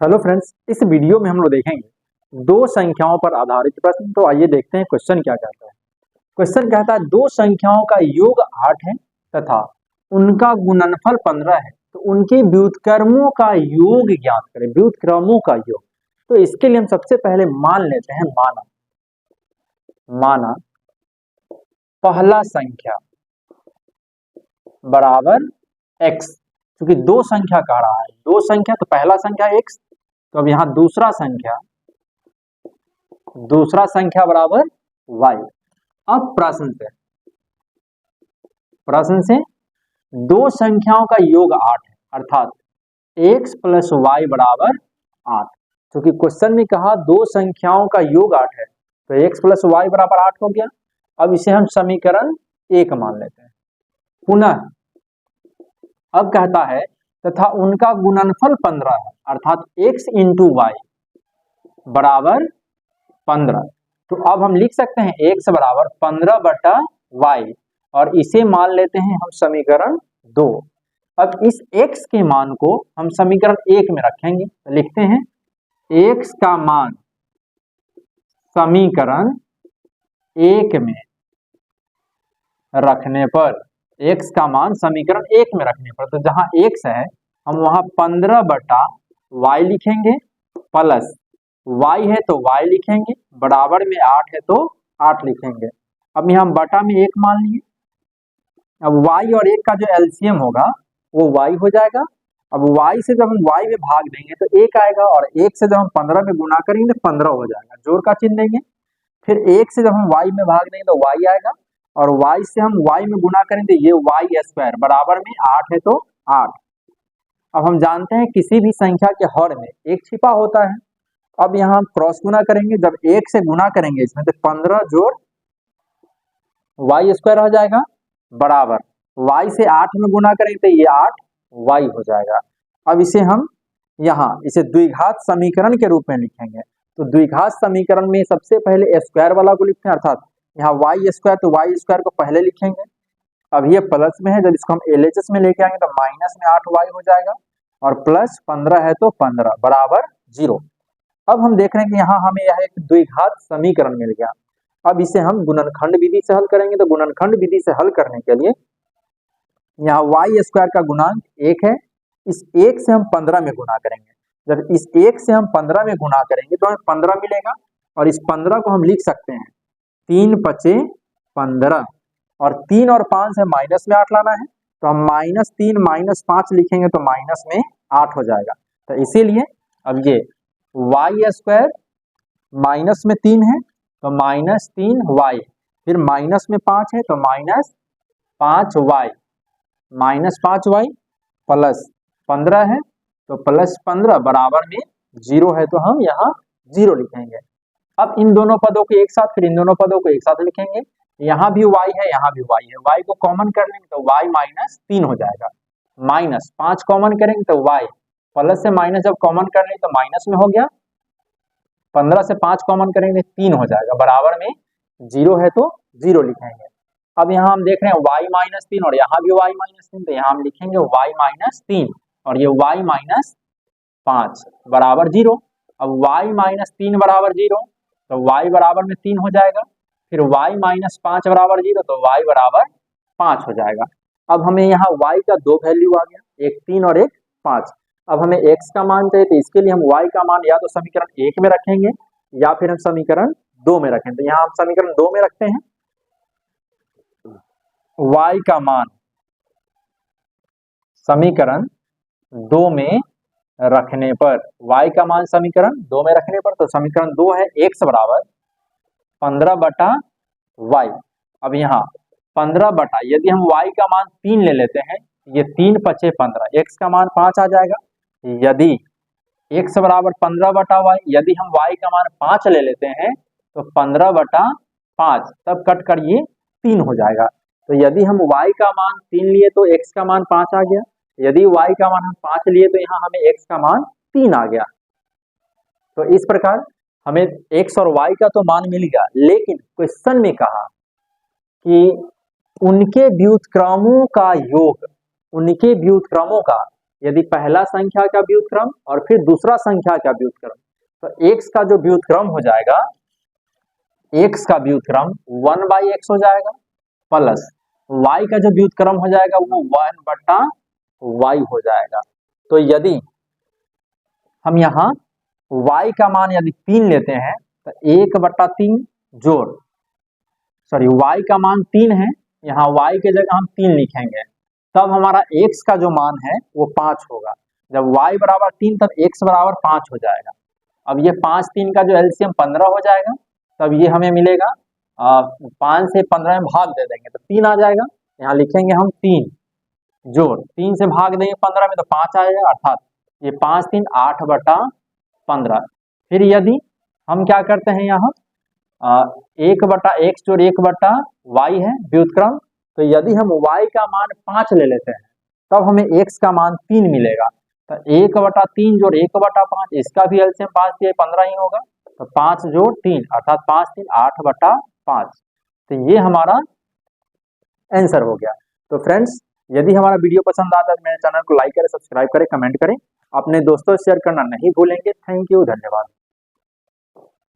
Hello friends, इस video में हम लोग देखेंगे दो संख्याओं पर आधारित प्रश्न। तो आइए देखते हैं क्वेश्चन क्या कहता है। क्वेश्चन कहता है दो संख्याओं का योग 8 है तथा उनका गुणनफल 15 है, तो उनके व्युत्क्रमों का योग ज्ञात करें। व्युत्क्रमों का योग, तो इसके लिए हम सबसे पहले मान लेते हैं माना पहला संख्या बराबर x, क्योंकि दो संख्या कह रहा है, दो संख्या तो पहला संख्या x, तो अब यहाँ दूसरा संख्या बराबर y। अब प्रश्न से दो संख्याओं का योग 8 है, अर्थात x प्लस वाई बराबर 8। क्योंकि क्वेश्चन में कहा दो संख्याओं का योग 8 है, तो x प्लस वाई बराबर 8 हो गया। अब इसे हम समीकरण 1 मान लेते हैं। पुनः अब कहता है तथा उनका गुणनफल 15 है, अर्थात x इंटू वाई बराबर 15। तो अब हम लिख सकते हैं x बराबर 15 बटा वाई, और इसे मान लेते हैं हम समीकरण 2। अब इस x के मान को हम समीकरण 1 में रखेंगे, तो लिखते हैं x का मान समीकरण 1 में रखने पर, x का मान समीकरण 1 में रखने पर, तो जहां x है हम वहां 15 बटा y लिखेंगे, प्लस y है तो y लिखेंगे, बराबर में 8 है तो 8 लिखेंगे। अब यहाँ बटा में 1 मान लिए। अब y और 1 का जो एलसीएम होगा वो y हो जाएगा। अब y से जब हम y में भाग देंगे तो 1 आएगा, और 1 से जब हम 15 में गुना करेंगे तो 15 हो जाएगा, जोड़ का चिन्ह देंगे। फिर 1 से जब हम y में भाग देंगे तो y आएगा, और y से हम y में गुना करेंगे तो ये y स्क्वायर बराबर में 8 है तो 8। अब हम जानते हैं किसी भी संख्या के हर में एक छिपा होता है। अब यहाँ हम क्रॉस गुना करेंगे, जब 1 से गुना करेंगे इसमें तो 15 जोड़ y स्क्वायर हो जाएगा, बराबर y से 8 में गुना करेंगे तो ये 8y हो जाएगा। अब इसे हम इसे द्विघात समीकरण के रूप में लिखेंगे। तो द्विघात समीकरण में सबसे पहले स्क्वायर वाला को लिखते हैं, अर्थात यहाँ y स्क्वायर, तो y स्क्वायर को पहले लिखेंगे। अब ये प्लस में है, जब इसको हम LHS में लेके आएंगे तो माइनस में 8y हो जाएगा, और प्लस 15 है तो 15 बराबर 0। अब हम देख रहे हैं कि यहाँ हमें यह एक द्विघात समीकरण मिल गया। अब इसे हम गुणनखंड विधि से हल करेंगे। तो गुणनखंड विधि से हल करने के लिए यहाँ y स्क्वायर का गुणांक 1 है, इस 1 से हम 15 में गुना करेंगे। जब इस 1 से हम 15 में गुना करेंगे तो हमें 15 मिलेगा, और इस 15 को हम लिख सकते हैं 3 पचे 15, और 3 और 5 से माइनस में 8 लाना है, तो हम -3 -5 लिखेंगे तो माइनस में 8 हो जाएगा। तो इसीलिए अब ये y स्क्वायर माइनस में 3 है तो -3y, फिर माइनस में 5 है तो -5y, -5y प्लस 15 है तो प्लस 15 बराबर में 0 है, तो हम यहाँ 0 लिखेंगे। अब इन दोनों पदों को एक साथ, फिर इन दोनों पदों को एक साथ लिखेंगे। यहाँ भी y है, यहाँ भी y है, y को कॉमन कर लेंगे तो y -3 हो जाएगा, -5 कॉमन करेंगे तो y, प्लस से माइनस जब कॉमन कर लेंगे तो माइनस में हो गया, 15 से 5 कॉमन करेंगे 3 हो जाएगा, बराबर में 0 है तो 0 लिखेंगे। अब यहाँ हम देख रहे हैं y -3 और यहाँ भी y -3, तो यहाँ हम लिखेंगे y -3 और ये y -5 बराबर 0। अब y -3 बराबर 0, तो y बराबर में 3 हो जाएगा, फिर y -5 बराबर 0, तो y बराबर 5 हो जाएगा। अब हमें यहाँ y का दो वैल्यू आ गया, एक 3 और एक 5। अब हमें x का मान चाहिए, तो इसके लिए हम y का मान या तो समीकरण 1 में रखेंगे या फिर हम समीकरण 2 में रखेंगे। तो यहाँ हम समीकरण 2 में रखते हैं। y का मान समीकरण 2 में रखने पर, y का मान समीकरण 2 में रखने पर, तो समीकरण 2 है x बराबर 15 बटा y। अब यहाँ 15 बटा, यदि हम y का मान 3 ले लेते हैं, ये 3 पचे 15, x का मान 5 आ जाएगा। यदि x बराबर 15 बटा y, यदि हम y का मान 5 ले लेते हैं तो 15 बटा 5, तब कट कर ये 3 हो जाएगा। तो यदि हम y का मान 3 लिए तो x का मान 5 आ गया, यदि y का मान हम 5 लिए तो यहाँ हमें x का मान 3 आ गया। तो इस प्रकार हमें x और y का तो मान मिल गया, लेकिन क्वेश्चन में कहा कि उनके व्युत्क्रमों का योग, उनके व्युत्क्रमों का यदि पहला संख्या का व्युत्क्रम और फिर दूसरा संख्या का व्युत्क्रम, तो x का जो व्युत्क्रम हो जाएगा, x का व्युत्क्रम 1/x हो जाएगा, प्लस y का जो व्युत्क्रम हो जाएगा वो 1/y हो जाएगा। तो यदि हम यहाँ y का मान यदि 3 लेते हैं तो 1/3 जोड़, सॉरी y का मान 3 है, यहाँ y के जगह हम 3 लिखेंगे, तब हमारा x का जो मान है वो 5 होगा। जब y बराबर 3 तब x बराबर 5 हो जाएगा। अब ये 5 3 का जो एलसीएम 15 हो जाएगा, तब ये हमें मिलेगा 5 से 15 में भाग दे देंगे तो 3 आ जाएगा। यहाँ लिखेंगे हम 3 जोड़ 3 से भाग देंगे 15 में तो 5 आएगा, अर्थात ये 5 3 8/15। फिर यदि हम क्या करते हैं यहाँ 1/x जोड़ 1/y है व्युत्क्रम, तो यदि हम y का मान 5 ले लेते हैं तब हमें x का मान 3 मिलेगा। तो 1/3 जोड़ 1/5, इसका भी एलसीएम 5 दिया 15 ही होगा, तो 5 जोड़ 3 अर्थात 5 3 8/5। तो ये हमारा आंसर हो गया। तो फ्रेंड्स, यदि हमारा वीडियो पसंद आता है तो मेरे चैनल को लाइक करें, सब्सक्राइब करें, कमेंट करें, अपने दोस्तों से शेयर करना नहीं भूलेंगे। थैंक यू, धन्यवाद।